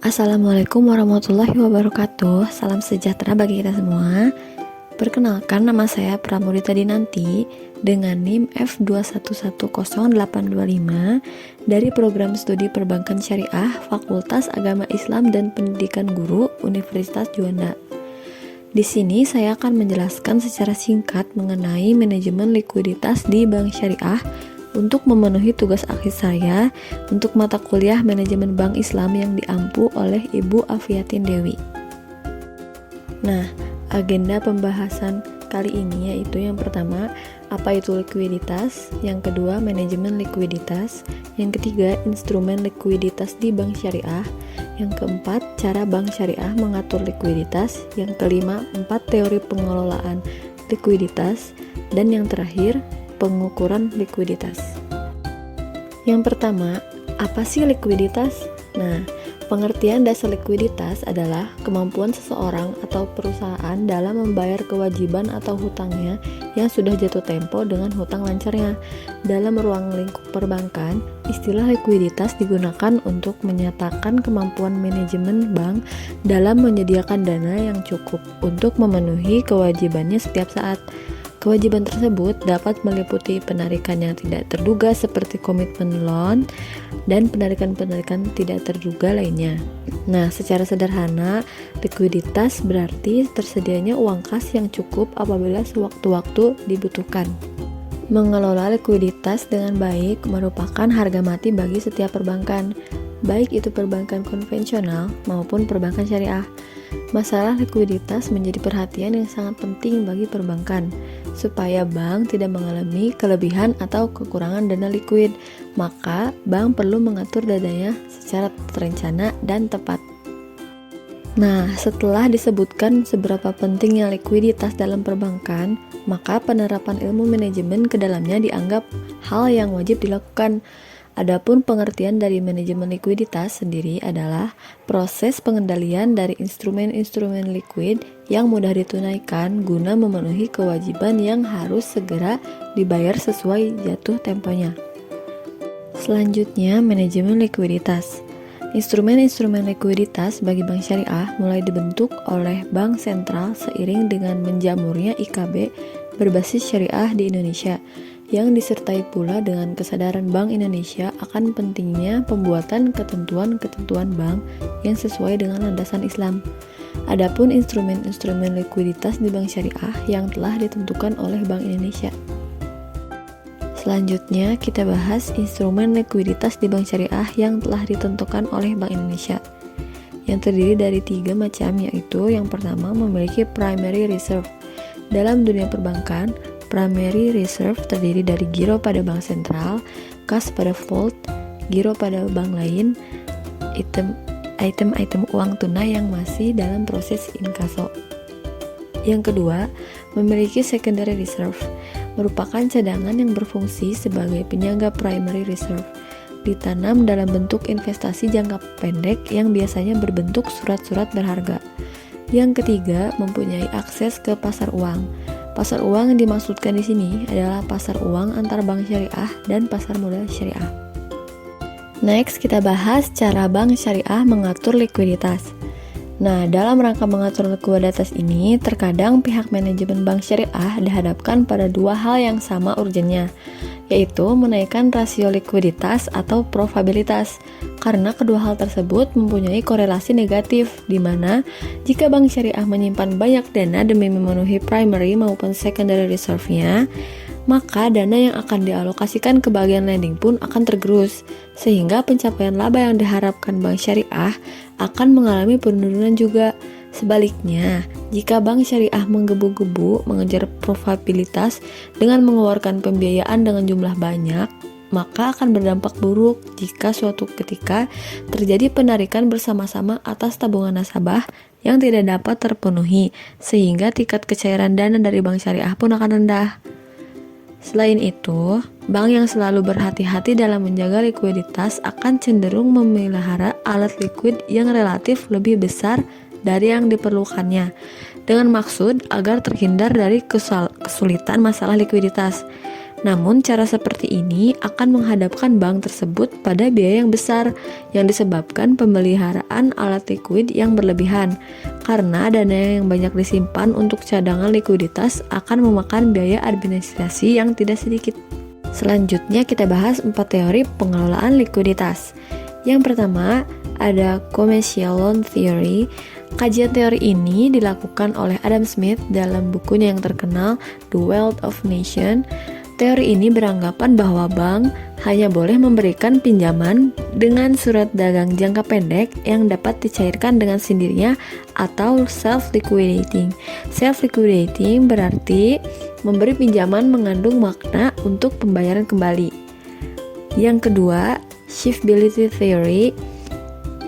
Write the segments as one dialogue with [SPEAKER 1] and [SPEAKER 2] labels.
[SPEAKER 1] Assalamualaikum warahmatullahi wabarakatuh. Salam sejahtera bagi kita semua. Perkenalkan, nama saya Pramudita Dinanti dengan NIM F21108225 dari Program Studi Perbankan Syariah Fakultas Agama Islam dan Pendidikan Guru Universitas Juanda. Di sini saya akan menjelaskan secara singkat mengenai manajemen likuiditas di bank syariah untuk memenuhi tugas akhir saya untuk mata kuliah manajemen bank Islam yang diampu oleh Ibu Afiatin Dewi. Nah, agenda pembahasan kali ini yaitu yang pertama, apa itu likuiditas, yang kedua, manajemen likuiditas, yang ketiga, instrumen likuiditas di bank syariah, yang keempat, cara bank syariah mengatur likuiditas, yang kelima, 4 teori pengelolaan likuiditas, dan yang terakhir, pengukuran likuiditas. Yang pertama, apa sih likuiditas? Nah, pengertian dasar likuiditas adalah kemampuan seseorang atau perusahaan dalam membayar kewajiban atau hutangnya yang sudah jatuh tempo dengan hutang lancarnya. Dalam ruang lingkup perbankan, istilah likuiditas digunakan untuk menyatakan kemampuan manajemen bank dalam menyediakan dana yang cukup untuk memenuhi kewajibannya setiap saat. Kewajiban tersebut dapat meliputi penarikan yang tidak terduga seperti komitmen loan dan penarikan-penarikan tidak terduga lainnya. Nah, secara sederhana, likuiditas berarti tersedianya uang kas yang cukup apabila sewaktu-waktu dibutuhkan. Mengelola likuiditas dengan baik merupakan harga mati bagi setiap perbankan, baik itu perbankan konvensional maupun perbankan syariah. Masalah likuiditas menjadi perhatian yang sangat penting bagi perbankan, supaya bank tidak mengalami kelebihan atau kekurangan dana likuid. Maka, bank perlu mengatur dananya secara terencana dan tepat. Nah, setelah disebutkan seberapa pentingnya likuiditas dalam perbankan, maka penerapan ilmu manajemen ke dalamnya dianggap hal yang wajib dilakukan. Adapun pengertian dari manajemen likuiditas sendiri adalah proses pengendalian dari instrumen-instrumen likuid yang mudah ditunaikan guna memenuhi kewajiban yang harus segera dibayar sesuai jatuh temponya. Selanjutnya, manajemen likuiditas. Instrumen-instrumen likuiditas bagi bank syariah mulai dibentuk oleh bank sentral seiring dengan menjamurnya IKB berbasis syariah di Indonesia, yang disertai pula dengan kesadaran Bank Indonesia akan pentingnya pembuatan ketentuan-ketentuan bank yang sesuai dengan landasan Islam. Adapun instrumen-instrumen likuiditas di bank syariah yang telah ditentukan oleh Bank Indonesia. Selanjutnya, kita bahas instrumen likuiditas di bank syariah yang telah ditentukan oleh Bank Indonesia, yang terdiri dari 3 macam, yaitu yang pertama memiliki primary reserve. Dalam dunia perbankan, primary reserve terdiri dari giro pada bank sentral, kas pada vault, giro pada bank lain, item-item uang tunai yang masih dalam proses inkaso. Yang kedua, memiliki secondary reserve, merupakan cadangan yang berfungsi sebagai penyangga primary reserve, ditanam dalam bentuk investasi jangka pendek yang biasanya berbentuk surat-surat berharga. Yang ketiga, mempunyai akses ke pasar uang. Pasar uang yang dimaksudkan di sini adalah pasar uang antar bank syariah dan pasar modal syariah. Next, kita bahas cara bank syariah mengatur likuiditas. Nah, dalam rangka mengatur likuiditas ini, terkadang pihak manajemen bank syariah dihadapkan pada 2 hal yang sama urgennya, yaitu menaikkan rasio likuiditas atau probabilitas, karena kedua hal tersebut mempunyai korelasi negatif, di mana jika bank syariah menyimpan banyak dana demi memenuhi primary maupun secondary reserve-nya, maka dana yang akan dialokasikan ke bagian lending pun akan tergerus, sehingga pencapaian laba yang diharapkan bank syariah akan mengalami penurunan juga. Sebaliknya, jika bank syariah menggebu-gebu mengejar probabilitas dengan mengeluarkan pembiayaan dengan jumlah banyak, maka akan berdampak buruk jika suatu ketika terjadi penarikan bersama-sama atas tabungan nasabah yang tidak dapat terpenuhi, sehingga tingkat kecairan dana dari bank syariah pun akan rendah. Selain itu, bank yang selalu berhati-hati dalam menjaga likuiditas akan cenderung memelihara alat likuid yang relatif lebih besar dari yang diperlukannya, dengan maksud agar terhindar dari kesulitan masalah likuiditas. Namun cara seperti ini akan menghadapkan bank tersebut pada biaya yang besar yang disebabkan pemeliharaan alat likuid yang berlebihan, karena dana yang banyak disimpan untuk cadangan likuiditas akan memakan biaya administrasi yang tidak sedikit. Selanjutnya kita bahas 4 teori pengelolaan likuiditas. Yang pertama ada commercial loan theory. Kajian teori ini dilakukan oleh Adam Smith dalam bukunya yang terkenal The Wealth of Nations. Teori ini beranggapan bahwa bank hanya boleh memberikan pinjaman dengan surat dagang jangka pendek yang dapat dicairkan dengan sendirinya atau self-liquidating. Self-liquidating berarti memberi pinjaman mengandung makna untuk pembayaran kembali. Yang kedua, shiftability theory,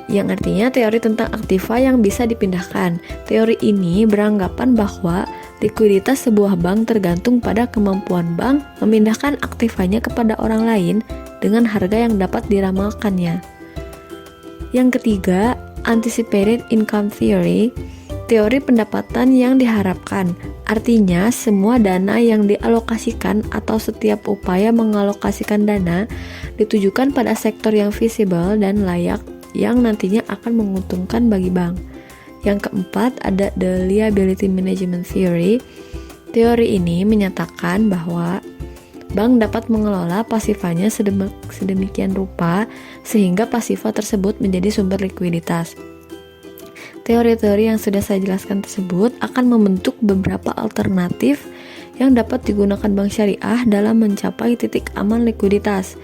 [SPEAKER 1] yang artinya teori tentang aktiva yang bisa dipindahkan. Teori ini beranggapan bahwa likuiditas sebuah bank tergantung pada kemampuan bank memindahkan aktivanya kepada orang lain dengan harga yang dapat diramalkannya. Yang ketiga, anticipated income theory, teori pendapatan yang diharapkan. Artinya, semua dana yang dialokasikan atau setiap upaya mengalokasikan dana ditujukan pada sektor yang visible dan layak yang nantinya akan menguntungkan bagi bank. Yang keempat ada the liability management theory. Teori ini menyatakan bahwa bank dapat mengelola pasifanya sedemikian rupa sehingga pasifa tersebut menjadi sumber likuiditas. Teori-teori yang sudah saya jelaskan tersebut akan membentuk beberapa alternatif yang dapat digunakan bank syariah dalam mencapai titik aman likuiditas.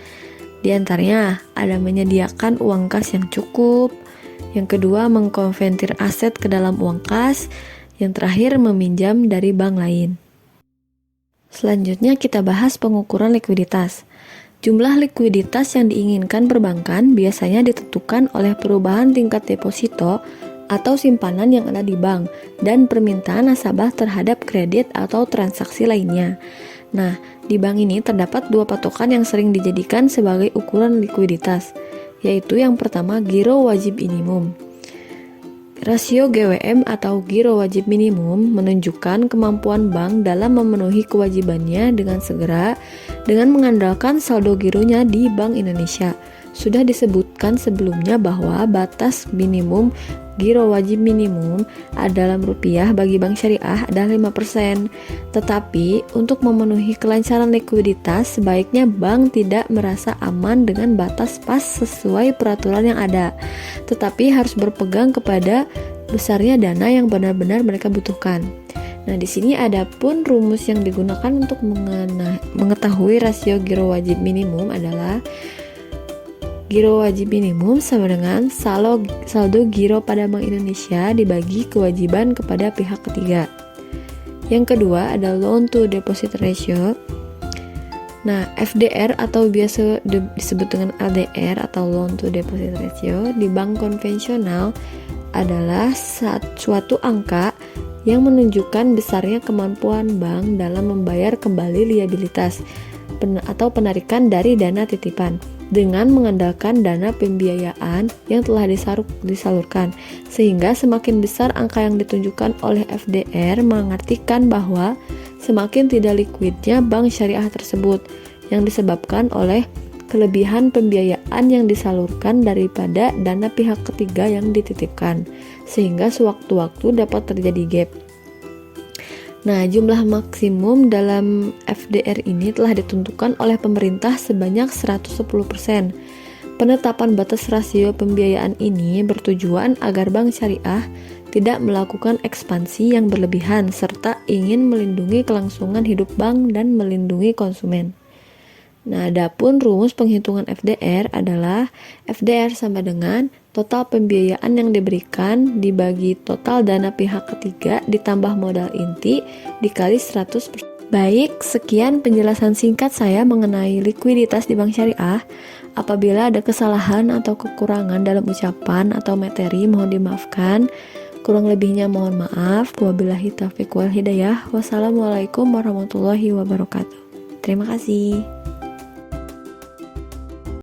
[SPEAKER 1] Di antaranya ada menyediakan uang kas yang cukup, yang kedua mengkonvertir aset ke dalam uang kas, yang terakhir meminjam dari bank lain. Selanjutnya kita bahas pengukuran likuiditas. Jumlah likuiditas yang diinginkan perbankan biasanya ditentukan oleh perubahan tingkat deposito atau simpanan yang ada di bank dan permintaan nasabah terhadap kredit atau transaksi lainnya. Nah, di bank ini terdapat dua patokan yang sering dijadikan sebagai ukuran likuiditas, yaitu yang pertama giro wajib minimum. Rasio GWM atau giro wajib minimum menunjukkan kemampuan bank dalam memenuhi kewajibannya dengan segera dengan mengandalkan saldo gironya di Bank Indonesia. Sudah disebutkan sebelumnya bahwa batas minimum giro wajib minimum dalam rupiah bagi bank syariah adalah 5%. Tetapi untuk memenuhi kelancaran likuiditas sebaiknya bank tidak merasa aman dengan batas pas sesuai peraturan yang ada, tetapi harus berpegang kepada besarnya dana yang benar-benar mereka butuhkan. Nah, di sini ada pun rumus yang digunakan untuk mengetahui rasio giro wajib minimum adalah giro wajib minimum sama dengan saldo giro pada Bank Indonesia dibagi kewajiban kepada pihak ketiga. Yang kedua ada loan to deposit ratio. Nah, FDR atau biasa disebut dengan LDR atau loan to deposit ratio di bank konvensional adalah suatu angka yang menunjukkan besarnya kemampuan bank dalam membayar kembali liabilitas atau penarikan dari dana titipan dengan mengandalkan dana pembiayaan yang telah disalurkan, sehingga semakin besar angka yang ditunjukkan oleh FDR mengartikan bahwa semakin tidak likuidnya bank syariah tersebut yang disebabkan oleh kelebihan pembiayaan yang disalurkan daripada dana pihak ketiga yang dititipkan, sehingga sewaktu-waktu dapat terjadi gap. Nah, jumlah maksimum dalam FDR ini telah ditentukan oleh pemerintah sebanyak 110%. Penetapan batas rasio pembiayaan ini bertujuan agar bank syariah tidak melakukan ekspansi yang berlebihan serta ingin melindungi kelangsungan hidup bank dan melindungi konsumen. Nah, adapun rumus penghitungan FDR adalah FDR sama dengan total pembiayaan yang diberikan dibagi total dana pihak ketiga ditambah modal inti dikali 100%. Baik, sekian penjelasan singkat saya mengenai likuiditas di bank syariah. Apabila ada kesalahan atau kekurangan dalam ucapan atau materi mohon dimaafkan. Kurang lebihnya mohon maaf. Wabillahi taufiq wal hidayah. Wassalamualaikum warahmatullahi wabarakatuh. Terima kasih.